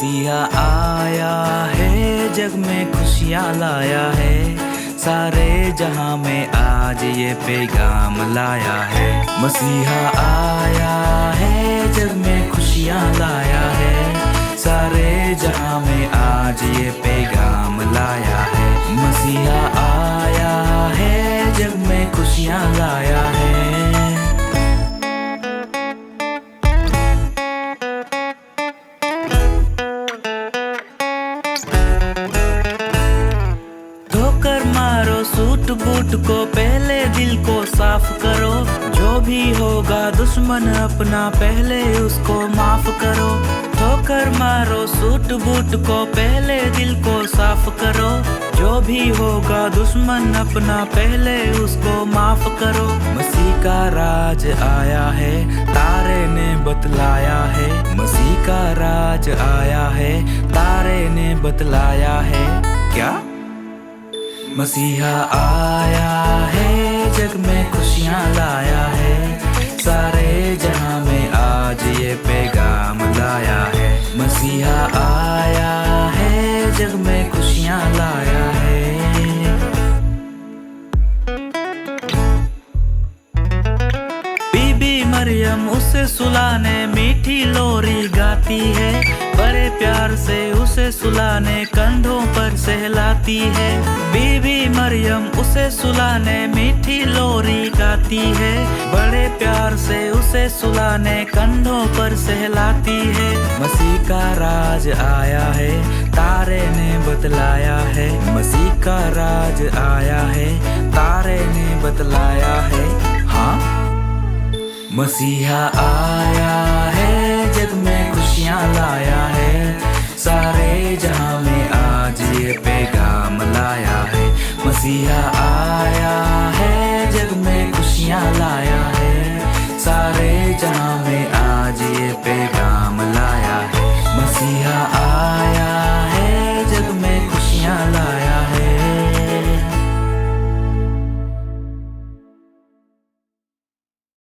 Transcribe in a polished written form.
मसीहा आया है, जग में खुशियाँ लाया है, सारे जहां में आज ये पैगाम लाया है। मसीहा आया है, जग में खुशियाँ लाया है, सारे जहां में आज ये पैगाम लाया है। मसीहा आया है, जग में खुशियाँ लाया है। धोकर मारो सूट बूट को, पहले दिल को साफ करो। जो भी होगा दुश्मन अपना, पहले उसको माफ करो। धोकर मारो सूट बूट को, पहले दिल को साफ करो। जो भी होगा दुश्मन अपना, पहले उसको माफ करो। मसीह का राज आया है, तारे ने बतलाया है। मसीह का राज आया है, तारे ने बतलाया है। क्या? मसीहा आया है, जग में खुशियाँ लाया है, सारे जहां में आज ये पैगाम लाया है। मसीहा आया है, जग में खुशियाँ लाया है। बीबी मरियम उसे सुलाने मीठी लोरी गाती है, बड़े प्यार से उसे सुलाने कंधों पर सहलाती है। बीबी मरियम उसे सुलाने मीठी लोरी गाती है, बड़े प्यार से उसे सुलाने कंधों पर सहलाती है। मसीह का राज आया है, तारे ने बतलाया है। मसीह का राज आया है, तारे ने बतलाया है। हाँ, मसीहा आया है, जग में खुशियाँ लाया है, सारे जहां में